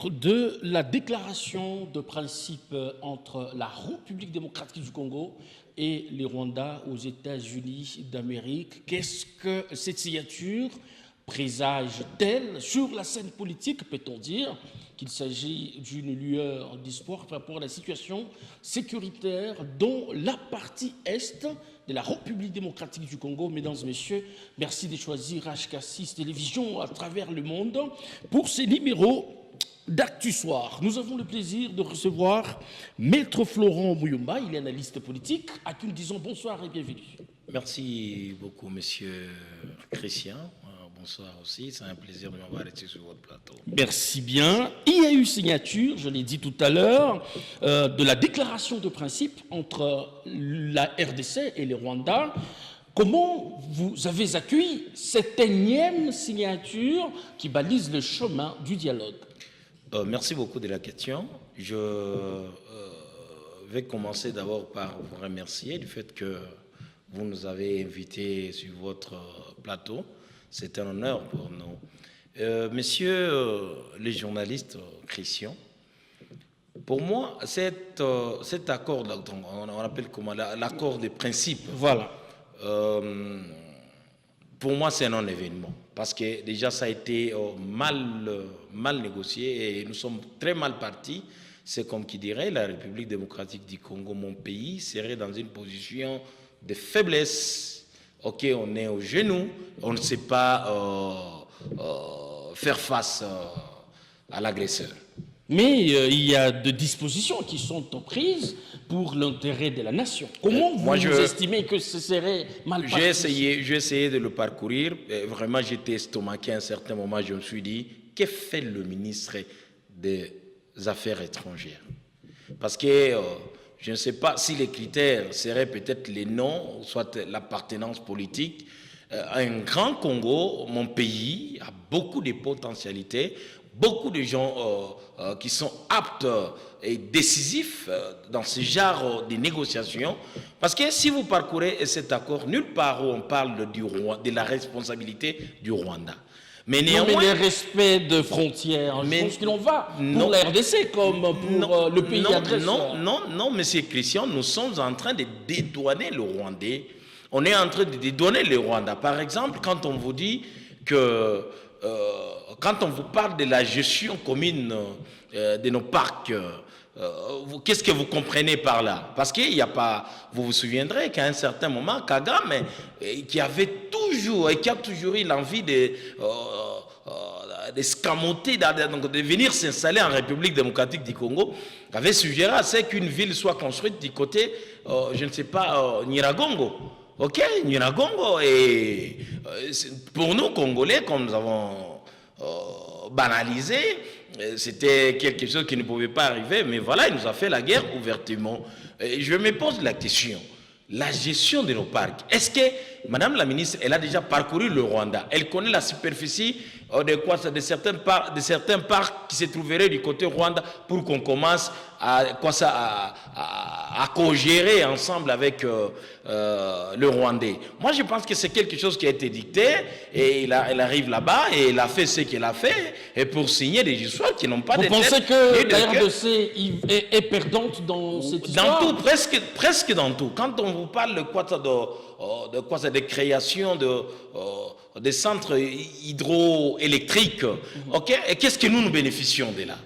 signature de la déclaration de principe entre la République démocratique du Congo et les Rwandais aux États-Unis d'Amérique. Qu'est-ce que cette signature présage-t-elle sur la scène politique? Peut-on dire qu'il s'agit d'une lueur d'espoir par rapport à la situation sécuritaire dont la partie Est de la République démocratique du Congo? Mesdames et messieurs, merci de choisir HK6 Télévision à travers le monde pour ces numéros d'Actu Soir. Nous avons le plaisir de recevoir Maître Florent Muyumba, il est analyste politique, à qui nous disons bonsoir et bienvenue. Merci beaucoup, monsieur Christian. Bonsoir aussi, c'est un plaisir de m'avoir été sur votre plateau. Merci bien. Il y a eu signature, je l'ai dit tout à l'heure, de la déclaration de principe entre la RDC et les Rwandais. Comment vous avez accueilli cette énième signature qui balise le chemin du dialogue? Merci beaucoup de la question. Je vais commencer d'abord par vous remercier du fait que vous nous avez invités sur votre plateau. C'est un honneur pour nous. Messieurs les journalistes, Christian, pour moi, cet accord, on appelle comment, l'accord de principe, voilà. Pour moi, c'est un non-événement. Parce que déjà, ça a été mal négocié et nous sommes très mal partis. C'est comme qui dirait, la République démocratique du Congo, mon pays, serait dans une position de faiblesse. Ok, on est au genou, on ne sait pas faire face à l'agresseur. Mais il y a des dispositions qui sont prises pour l'intérêt de la nation. Comment vous estimez que ce serait mal passé? J'ai essayé de le parcourir. Et vraiment, j'étais estomaqué à un certain moment. Je me suis dit, que fait le ministre des Affaires étrangères? Parce que je ne sais pas si les critères seraient peut-être les noms, soit l'appartenance politique. Un grand Congo, mon pays, a beaucoup de potentialités, beaucoup de gens qui sont aptes et décisifs dans ce genre de négociations. Parce que si vous parcourez cet accord, nulle part où on parle de la responsabilité du Rwanda. Mais néanmoins, mais le respect de frontières, je pense qu'il en va pour la RDC comme pour le pays agresseur. Non, monsieur Christian, nous sommes en train de dédouaner le Rwandais. On est en train de dédouaner le Rwanda. Par exemple, quand on vous dit que, quand on vous parle de la gestion commune de nos parcs, qu'est-ce que vous comprenez par là? Parce qu'il n'y a pas, vous vous souviendrez qu'à un certain moment, Kagame, qui avait toujours et qui a toujours eu l'envie d'escamoter, de venir s'installer en République démocratique du Congo, avait suggéré à ce qu'une ville soit construite du côté, je ne sais pas, Nyiragongo. Ok, Nyiragongo, et pour nous, Congolais, comme nous avons banalisé, c'était quelque chose qui ne pouvait pas arriver, mais voilà, il nous a fait la guerre ouvertement. Et je me pose la question, la gestion de nos parcs, est-ce que Madame la ministre, elle a déjà parcouru le Rwanda? Elle connaît la superficie de certains parcs qui se trouveraient du côté Rwanda pour qu'on commence à co-gérer ensemble avec le Rwandais. Moi, je pense que c'est quelque chose qui a été dicté et elle arrive là-bas et elle a fait ce qu'elle a fait et pour signer des histoires qui n'ont pas de tête. Vous pensez que la RDC est perdante dans cette histoire? Dans tout, presque dans tout. Quand on vous parle de création de centres hydroélectriques, ok, et qu'est-ce que nous bénéficions de là?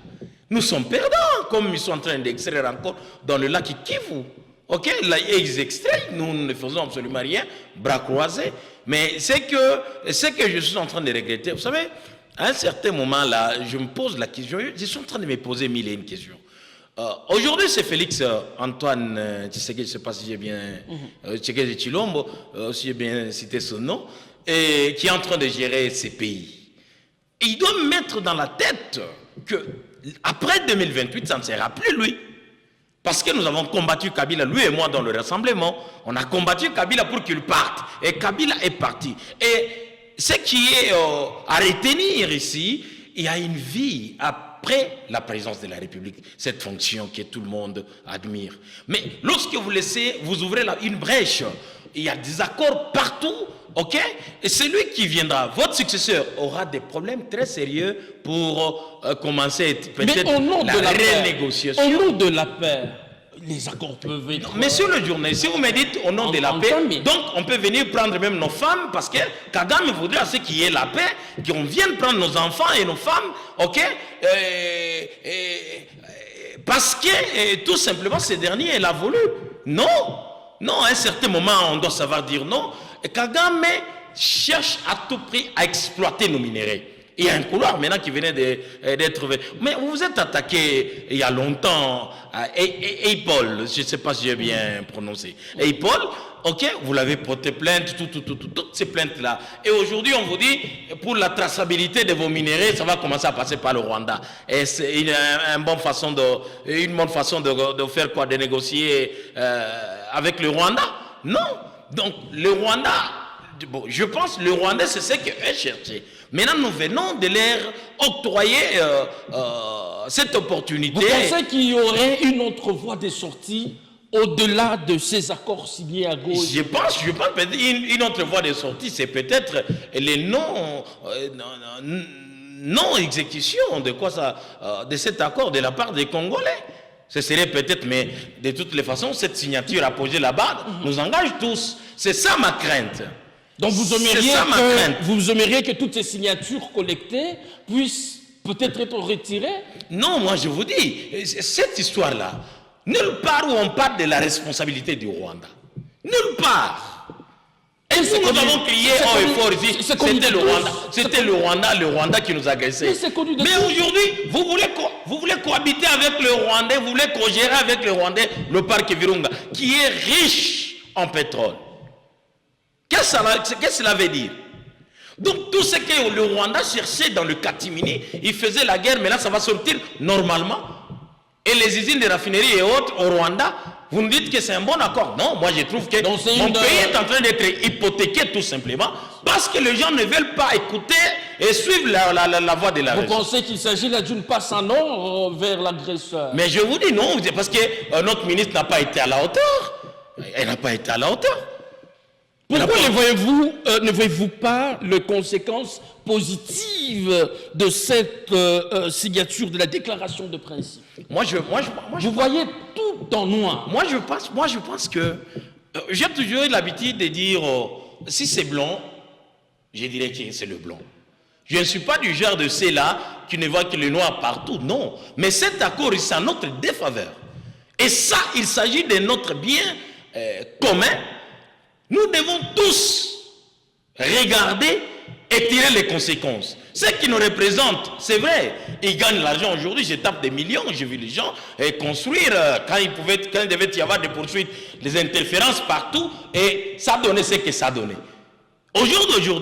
Nous sommes perdants, comme ils sont en train d'extraire encore dans le lac Kivu. Ok, là, ils extraient, nous ne faisons absolument rien, bras croisés. Mais c'est que je suis en train de regretter. Vous savez, à un certain moment là, je me pose la question, je suis en train de me poser mille et une questions. Aujourd'hui, c'est Félix Antoine Tshisekedi, je ne sais pas si j'ai bien Tshisekedi Tshilombo, si j'ai bien cité son nom, et qui est en train de gérer ces pays. Et il doit mettre dans la tête que après 2028, ça ne sera plus lui. Parce que nous avons combattu Kabila, lui et moi, dans le rassemblement. On a combattu Kabila pour qu'il parte. Et Kabila est parti. Et ce qui est à retenir ici, il y a une vie après la présidence de la République, cette fonction que tout le monde admire. Mais lorsque vous laissez, vous ouvrez une brèche, il y a des accords partout ok? Et celui qui viendra, votre successeur, aura des problèmes très sérieux pour commencer peut-être la renégociation. Au nom de la paix, les accords peuvent être... Monsieur le journaliste, si vous me dites au nom de la paix, donc on peut venir prendre même nos femmes, parce que Kagame voudrait à ce qu'il y ait la paix, qu'on vienne prendre nos enfants et nos femmes, ok? Parce que tout simplement, ces derniers, il a voulu. Non, non, à un certain moment, on doit savoir dire non. Et Kagame cherche à tout prix à exploiter nos minéraux. Il y a un couloir maintenant qui venait d'être... Mais vous vous êtes attaqué il y a longtemps à Eipol, je ne sais pas si j'ai bien prononcé. Eipol, ok, vous l'avez porté plainte, toutes ces plaintes-là. Et aujourd'hui, on vous dit, pour la traçabilité de vos minéraux, ça va commencer à passer par le Rwanda. Et c'est une bonne façon de faire quoi? De négocier avec le Rwanda? Non. Donc, le Rwanda, bon, je pense que le Rwanda, c'est ce qu'eux cherchaient. Maintenant, nous venons de leur octroyer cette opportunité. Vous pensez qu'il y aurait une autre voie de sortie au-delà de ces accords signés à gauche? Je pense une autre voie de sortie, c'est peut-être les non-exécution de cet accord de la part des Congolais. Ce serait peut-être, mais de toutes les façons, cette signature apposée là-bas nous engage tous. C'est ça ma crainte. Donc vous aimeriez que toutes ces signatures collectées puissent peut-être être retirées? Non, moi je vous dis, cette histoire-là, nulle part où on parle de la responsabilité du Rwanda. Nulle part. Et nous avons crié haut et fort ici, c'était le Rwanda qui nous agressait. Mais aujourd'hui, vous voulez cohabiter avec le Rwandais, vous voulez co-gérer avec le Rwandais le parc Virunga, qui est riche en pétrole. Qu'est-ce que cela veut dire? Donc tout ce que le Rwanda cherchait dans le Katimini, il faisait la guerre, mais là ça va sortir normalement. Et les usines de raffinerie et autres au Rwanda, vous nous dites que c'est un bon accord. Non, moi je trouve que mon pays est en train d'être hypothéqué tout simplement parce que les gens ne veulent pas écouter et suivre la voie de la raison. Vous pensez qu'il s'agit là d'une passe en or vers l'agresseur? Mais je vous dis non, parce que notre ministre n'a pas été à la hauteur. Elle n'a pas été à la hauteur. Pourquoi ne voyez-vous pas les conséquences positives de cette signature de la déclaration de principe? Vous voyez tout en noir. Moi, je pense que j'ai toujours eu l'habitude de dire si c'est blanc, je dirais que c'est le blanc. Je ne suis pas du genre de ceux-là qui ne voient que le noir partout. Non. Mais cet accord, c'est à notre défaveur. Et ça, il s'agit de notre bien commun. Nous devons tous regarder et tirer les conséquences. Ce qui nous représente, c'est vrai, ils gagnent l'argent aujourd'hui, je tape des millions, j'ai vu les gens construire quand il devait y avoir des poursuites, des interférences partout, et ça donnait ce que ça donnait. Aujourd'hui, au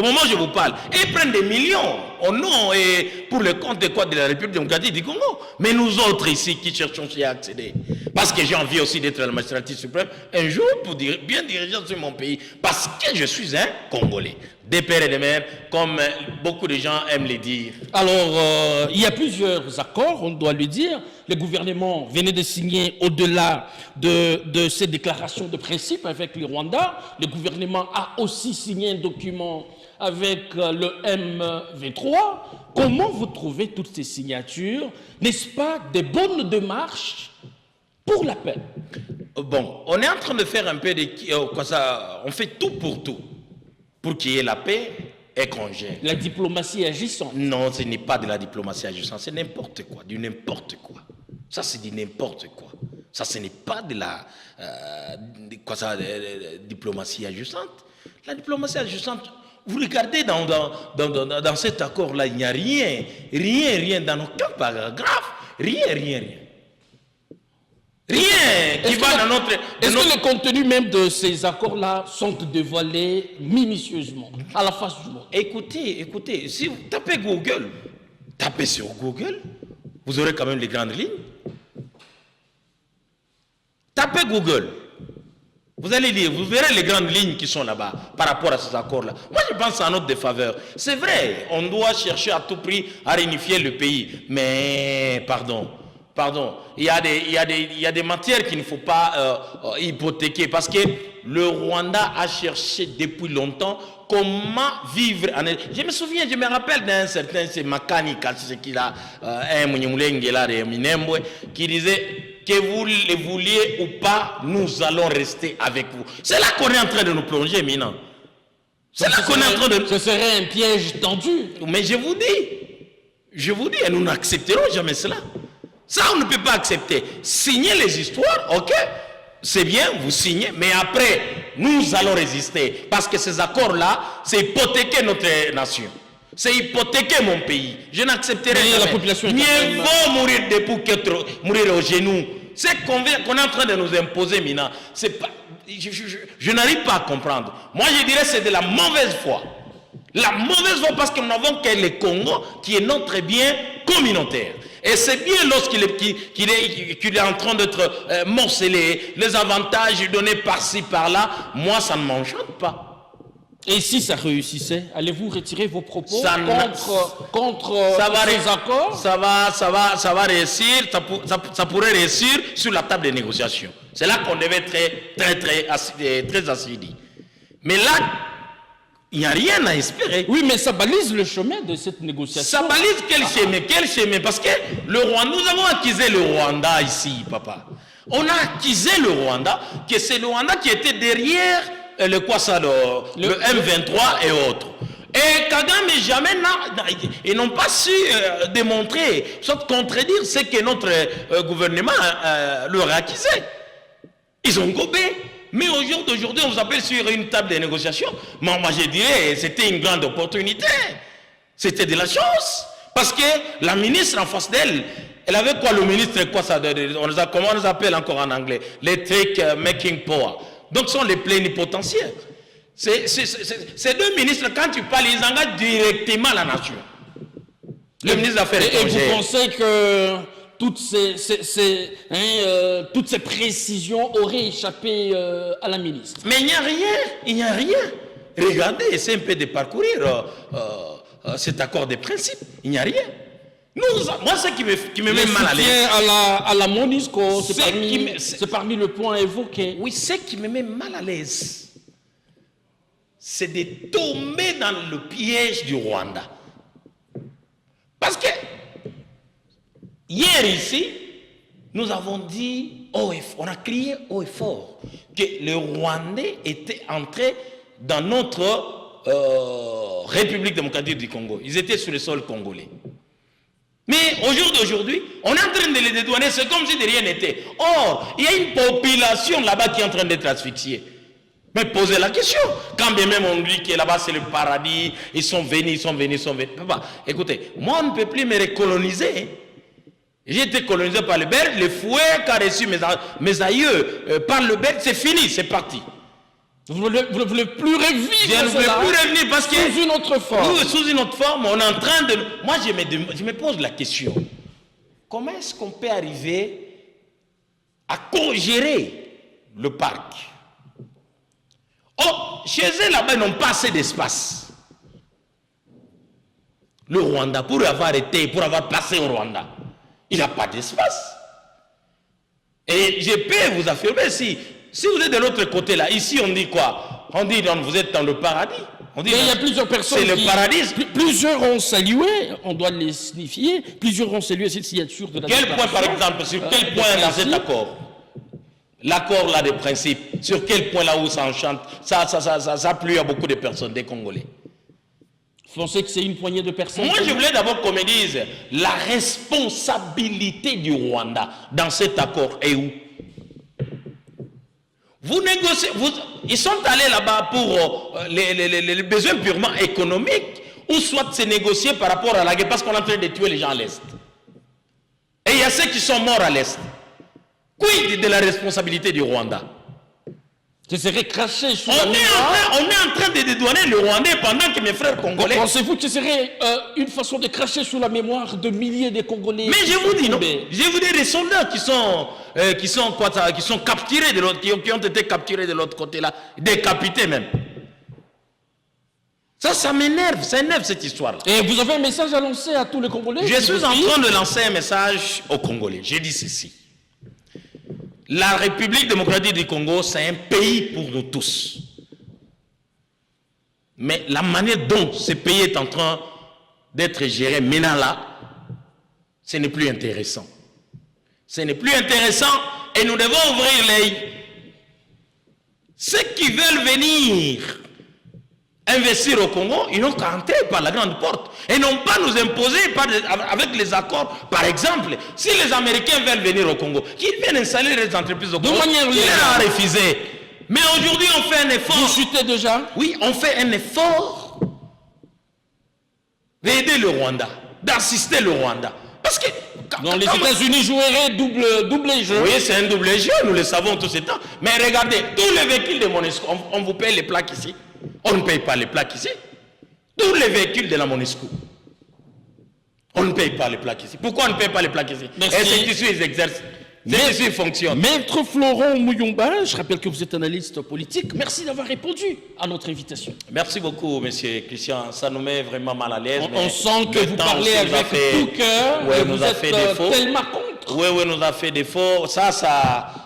moment où je vous parle, ils prennent des millions au nom et pour le compte de quoi de la République démocratique du Congo. Mais nous autres ici qui cherchons à accéder, parce que j'ai envie aussi d'être à la magistrature suprême un jour pour bien diriger sur mon pays, parce que je suis un Congolais, des pères et des mères, comme beaucoup de gens aiment le dire. Alors, il y a plusieurs accords, on doit le dire. Le gouvernement venait de signer au-delà de ces déclarations de principe avec le Rwanda. Le gouvernement a aussi signé un document avec le M23. Comment vous trouvez toutes ces signatures? N'est-ce pas des bonnes démarches pour la paix? Bon, on est en train de faire un peu de... on fait tout pour qu'il y ait la paix et qu'on gère. La diplomatie agissante? Non, ce n'est pas de la diplomatie agissante, c'est n'importe quoi, du n'importe quoi. Ça, c'est du n'importe quoi. Ça, ce n'est pas de la diplomatie agissante. La diplomatie agissante, vous regardez dans cet accord-là, il n'y a rien dans aucun paragraphe, rien. Rien qui va dans notre... Est-ce que les contenus même de ces accords-là sont dévoilés minutieusement, à la face du monde? Écoutez, si vous tapez sur Google, vous aurez quand même les grandes lignes. Tapez Google, vous allez lire, vous verrez les grandes lignes qui sont là-bas par rapport à ces accords-là. Moi, je pense à notre défaveur. C'est vrai, on doit chercher à tout prix à réunifier le pays. Mais, pardon, pardon, il y a des matières qu'il ne faut pas hypothéquer parce que le Rwanda a cherché depuis longtemps comment vivre en... Je me souviens, je me rappelle d'un certain, c'est Makani, un Minembwe, qui disait que vous le vouliez ou pas, nous allons rester avec vous. C'est là qu'on est en train de nous plonger maintenant. C'est là qu'on est en train de... Ce serait un piège tendu. Mais je vous dis, et nous n'accepterons jamais cela. Ça, on ne peut pas accepter. Signer les histoires, ok, c'est bien, vous signez, mais après, nous allons résister. Parce que ces accords-là, c'est hypothéquer notre nation. C'est hypothéquer mon pays. Je n'accepterai jamais. La population mieux vaut mourir debout que mourir aux genoux. C'est qu'on est en train de nous imposer maintenant. C'est pas, je n'arrive pas à comprendre. Moi, je dirais que c'est de la mauvaise foi. La mauvaise foi parce que nous n'avons que le Congo qui est notre bien communautaire. Et c'est bien lorsqu'il est en train d'être morcelé, les avantages donnés par-ci, par-là, moi ça ne m'enchante pas. Et si ça réussissait, allez-vous retirer vos propos contre ces accords? Ça va réussir, ça pourrait réussir sur la table des négociations. C'est là qu'on devait être très assidus. Mais là, il n'y a rien à espérer. Oui, mais ça balise le chemin de cette négociation. Ça balise quel chemin? Quel chemin? Parce que le Rwanda, nous avons accusé le Rwanda ici, papa. On a accusé le Rwanda, que c'est le Rwanda qui était derrière le M23 et autres. Et Kagame jamais ils n'ont pas su démontrer, soit contredire ce que notre gouvernement leur a accusé. Ils ont gobé. Mais aujourd'hui, on vous appelle sur une table de négociation. Moi, je dirais c'était une grande opportunité. C'était de la chance. Parce que la ministre en face d'elle, elle avait quoi le ministre? Comment on les appelle encore en anglais? Les trick making power. Donc, ce sont les plénipotentiaires. Ces deux ministres, quand tu parles, ils engagent directement la nation. Le ministre des Affaires étrangères. Et vous pensez que toutes ces précisions auraient échappé à la ministre? Mais il n'y a rien. Regardez, essayez un peu de parcourir cet accord de principe. Il n'y a rien. Moi, ce qui me met mal à l'aise. À la MONUSCO, c'est parmi le point évoqué. Oui, ce qui me met mal à l'aise, c'est de tomber dans le piège du Rwanda. Parce que hier ici, nous avons dit, on a crié haut et fort que le Rwandais était entré dans notre République démocratique du Congo. Ils étaient sur le sol congolais. Mais au jour d'aujourd'hui, on est en train de les dédouaner, c'est comme si de rien n'était. Or, il y a une population là-bas qui est en train d'être asphyxiée. Mais posez la question. Quand bien même on dit que là-bas c'est le paradis, ils sont venus. Papa, écoutez, moi on ne peut plus me recoloniser. J'ai été colonisé par le Belge, le fouet qu'a reçu mes aïeux par le Belge, c'est fini, c'est parti. Vous ne voulez plus revivre je ne voulais plus revenir parce que sous une autre forme. Nous, sous une autre forme, on est en train de... Moi, je me pose la question. Comment est-ce qu'on peut arriver à co-gérer le parc? Oh, chez eux, là-bas, ils n'ont pas assez d'espace. Le Rwanda, pour avoir passé au Rwanda, il n'a pas d'espace. Et je peux vous affirmer, si vous êtes de l'autre côté là, ici on dit quoi? On dit donc vous êtes dans le paradis. On dit, mais il y a plusieurs personnes. C'est le paradis. Plusieurs ont salué, on doit les signifier, plusieurs ont salué cette signature de la Quel point par exemple? Sur quel point dans cet accord? L'accord là des principes, sur quel point là où ça enchante? Ça plu à beaucoup de personnes, des Congolais. Vous pensez que c'est une poignée de personnes? Moi je voulais d'abord qu'on me dise la responsabilité du Rwanda dans cet accord est où? Vous négociez, ils sont allés là-bas pour les besoins purement économiques, ou soit c'est négocier par rapport à la guerre, parce qu'on est en train de tuer les gens à l'Est. Et il y a ceux qui sont morts à l'Est. Quid de la responsabilité du Rwanda? Ce serait craché sur la mémoire. On est en train de dédouaner le Rwandais pendant que mes frères congolais... Pensez-vous que ce serait une façon de cracher sur la mémoire de milliers de Congolais? Mais je vous dis, non. Je vous dis des soldats qui sont capturés de l'autre, qui ont été capturés de l'autre côté là, décapités même. Ça m'énerve, ça énerve cette histoire-là. Et vous avez un message à lancer à tous les Congolais? Je suis en train de lancer un message aux Congolais. J'ai dit ceci. La République démocratique du Congo, c'est un pays pour nous tous. Mais la manière dont ce pays est en train d'être géré maintenant là, ce n'est plus intéressant. Ce n'est plus intéressant et nous devons ouvrir l'œil. Ceux qui veulent venir investir au Congo, ils n'ont qu'à entrer par la grande porte et non pas nous imposer avec les accords. Par exemple, si les Américains veulent venir au Congo, qu'ils viennent installer les entreprises au Congo, ils ont refusé. Mais aujourd'hui, on fait un effort. Vous chutez déjà? Oui, on fait un effort d'aider le Rwanda, d'assister le Rwanda. Parce que donc les États-Unis joueraient double jeu. Oui, c'est un double jeu, nous le savons tout ce temps. Mais regardez, tous les véhicules de MONUSCO, on vous paye les plaques ici. On ne paye pas les plaques ici. Tous les véhicules de la MONUSCO, on ne paye pas les plaques ici. Pourquoi on ne paye pas les plaques ici? Merci. Et c'est ici ils exercent. C'est ici ils fonctionnent. Maître Florent Mouyomba, je rappelle que vous êtes analyste politique. Merci d'avoir répondu à notre invitation. Merci beaucoup, monsieur Christian. Ça nous met vraiment mal à l'aise. On sent que vous parlez avec tout cœur. Ouais, vous êtes tellement contre. Oui, nous a fait défaut. Ça,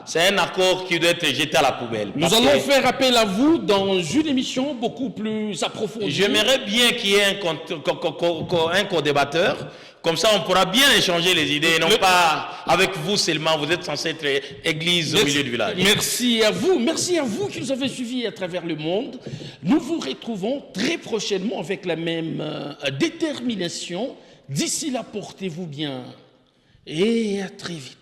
c'est un accord qui doit être jeté à la poubelle. Nous allons faire appel à vous dans une émission beaucoup plus approfondie. J'aimerais bien qu'il y ait un co-débatteur. Comme ça, on pourra bien échanger les idées, non pas avec vous seulement. Vous êtes censé être église au milieu du village. Merci à vous qui nous avez suivis à travers le monde. Nous vous retrouvons très prochainement avec la même détermination. D'ici là, portez-vous bien et à très vite.